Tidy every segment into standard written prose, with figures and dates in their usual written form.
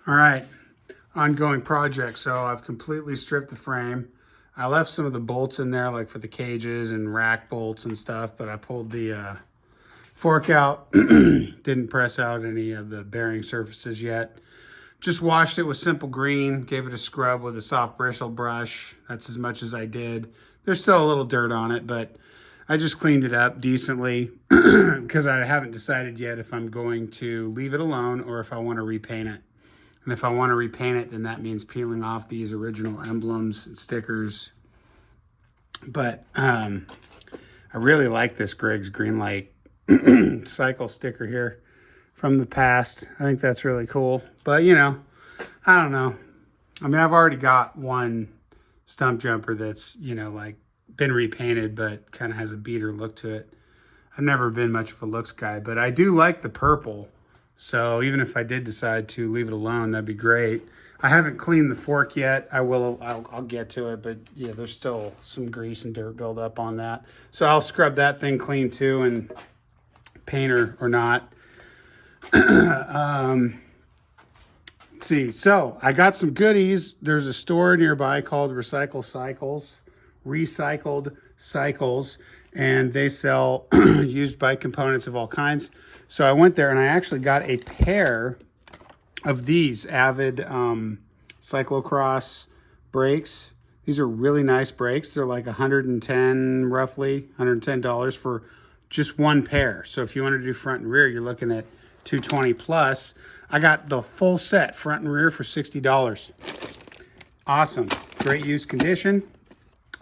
All right, ongoing project. So I've completely stripped the frame. I left some of the bolts in there, like for the cages and rack bolts and stuff, but I pulled the fork out. Didn't press out any of the bearing surfaces yet. Just washed it with simple green, gave it a scrub with a soft bristle brush. That's as much as I did. There's still a little dirt on it, but I just cleaned it up decently because I haven't decided yet if I'm going to leave it alone or if I want to repaint it. And if I want to repaint it, then that means peeling off these original emblems and stickers. But I really like this Griggs Greenlight cycle sticker here from the past. I think that's really cool. But, you know, I don't know. I mean, I've already got one Stumpjumper that's, you know, like been repainted, but kind of has a beater look to it. I've never been much of a looks guy, but I do like the purple. So even if I did decide to leave it alone, that'd be great. I haven't cleaned the fork yet. I'll get to it, but yeah, there's still some grease and dirt buildup on that. So I'll scrub that thing clean too, and paint or not. Let's see. So I got some goodies. There's a store nearby called Recycled Cycles, and they sell used bike components of all kinds. So I went there and I actually got a pair of these Avid cyclocross brakes. These are really nice brakes. They're like roughly $110 for just one pair. So if you want to do front and rear, you're looking at $220 plus. I got the full set, front and rear, for $60. Awesome. Great used condition.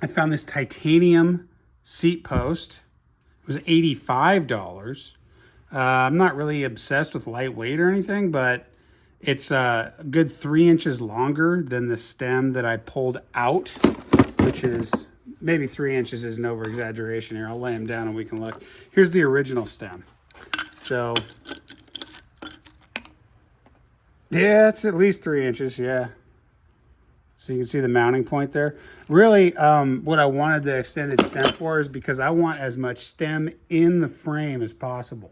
I found this titanium seat post. It was $85. I'm not really obsessed with lightweight or anything, but it's a good 3 inches longer than the stem that I pulled out, which is maybe 3 inches is an over exaggeration here. I'll lay them down and we can look. Here's the original stem. So yeah, it's at least 3 inches. Yeah. So you can see the mounting point there. Really, what I wanted the extended stem for is because I want as much stem in the frame as possible.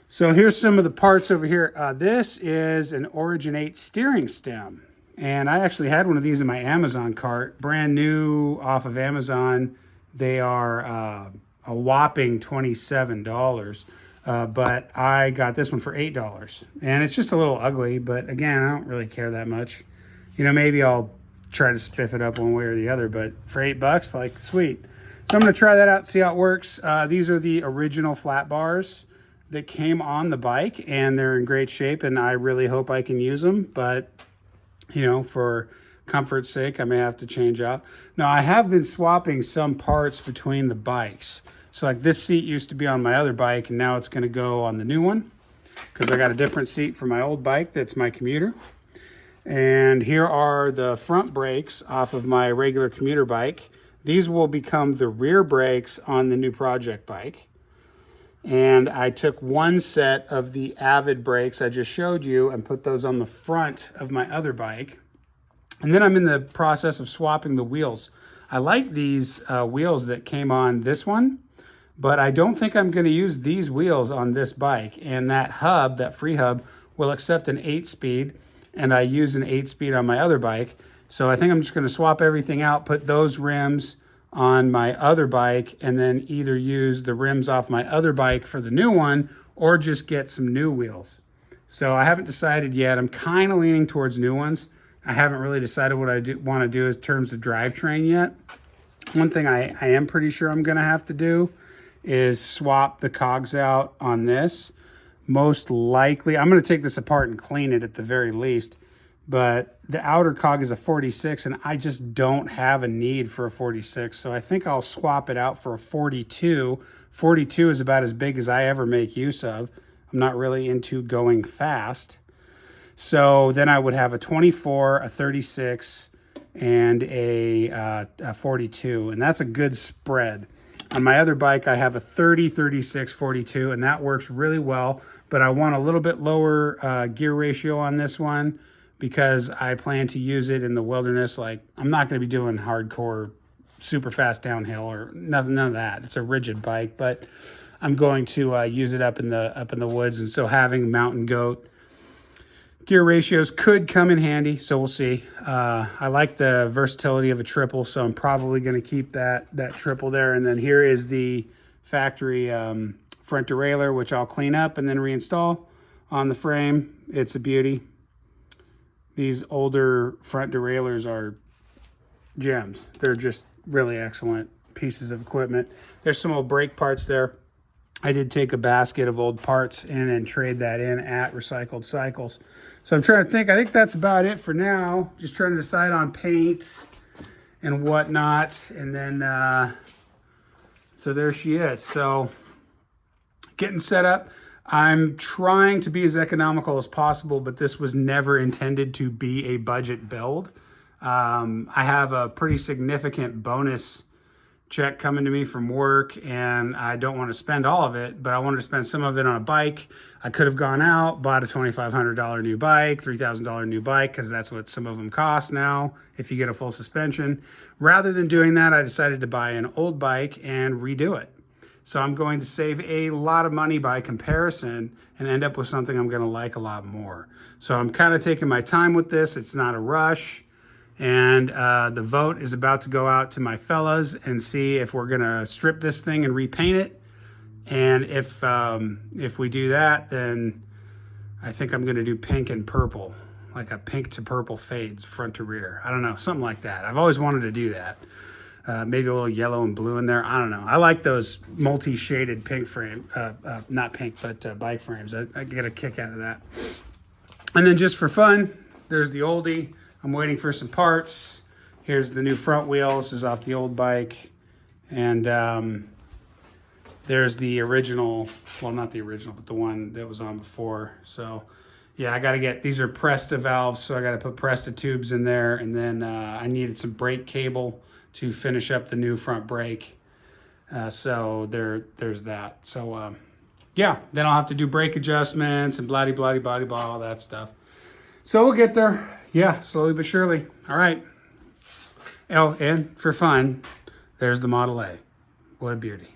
So here's some of the parts over here. This is an Origin 8 steering stem. And I actually had one of these in my Amazon cart, brand new off of Amazon. They are a whopping $27. But I got this one for $8. And it's just a little ugly, but again, I don't really care that much. You know, maybe I'll try to spiff it up one way or the other, but for $8, like, sweet. So I'm gonna try that out, see how it works. These are the original flat bars that came on the bike, and they're in great shape, and I really hope I can use them, but you know, for comfort's sake, I may have to change out. Now, I have been swapping some parts between the bikes. So like this seat used to be on my other bike, and now it's gonna go on the new one because I got a different seat for my old bike that's my commuter. And here are the front brakes off of my regular commuter bike. These will become the rear brakes on the new project bike. And I took one set of the Avid brakes I just showed you and put those on the front of my other bike. And then I'm in the process of swapping the wheels. I like these wheels that came on this one, but I don't think I'm going to use these wheels on this bike. And that hub, that free hub, will accept an 8-speed, and I use an 8-speed on my other bike. So I think I'm just going to swap everything out, put those rims on my other bike, and then either use the rims off my other bike for the new one or just get some new wheels. So I haven't decided yet. I'm kind of leaning towards new ones. I haven't really decided what I want to do in terms of drivetrain yet. One thing I am pretty sure I'm going to have to do is swap the cogs out on this. Most likely, I'm going to take this apart and clean it at the very least. But the outer cog is a 46, and I just don't have a need for a 46. So I think I'll swap it out for a 42. 42 is about as big as I ever make use of. I'm not really into going fast. So then I would have a 24, a 36, and a 42. And that's a good spread. On my other bike, I have a 30, 36, 42, and that works really well. But I want a little bit lower gear ratio on this one, because I plan to use it in the wilderness. Like, I'm not going to be doing hardcore, super fast downhill or none of that. It's a rigid bike, but I'm going to use it up in the woods. And so having Mountain Goat Gear ratios could come in handy, so we'll see. I like the versatility of a triple, so I'm probably going to keep that triple there. And then here is the factory front derailleur, which I'll clean up and then reinstall on the frame. It's a beauty. These older front derailleurs are gems. They're just really excellent pieces of equipment. There's some old brake parts there. I did take a basket of old parts in and trade that in at Recycled Cycles. So I'm trying to think. I think that's about it for now. Just trying to decide on paint and whatnot. And then, so there she is. So getting set up. I'm trying to be as economical as possible, but this was never intended to be a budget build. I have a pretty significant bonus check coming to me from work, and I don't want to spend all of it, but I wanted to spend some of it on a bike. I could have gone out, bought a $2,500 new bike, $3,000 new bike, because that's what some of them cost now if you get a full suspension. Rather than doing that, I decided to buy an old bike and redo it. So I'm going to save a lot of money by comparison and end up with something I'm going to like a lot more. So I'm kind of taking my time with this. It's not a rush. And the vote is about to go out to my fellas and see if we're gonna strip this thing and repaint it. And if we do that, then I think I'm gonna do pink and purple, like a pink to purple fades front to rear. I don't know, something like that. I've always wanted to do that. Maybe a little yellow and blue in there. I don't know. I like those multi-shaded pink frame, not pink, but bike frames. I get a kick out of that. And then just for fun, there's the oldie. I'm waiting for some parts. Here's the new front wheel. This is off the old bike. And there's the original, well, not the original, but the one that was on before. So yeah, I gotta get, these are Presta valves, so I gotta put Presta tubes in there. And then I needed some brake cable to finish up the new front brake. So there's that. So yeah, then I'll have to do brake adjustments and blah, all that stuff. So we'll get there. Yeah, slowly but surely. All right. Oh, and for fun, there's the Model A. What a beauty.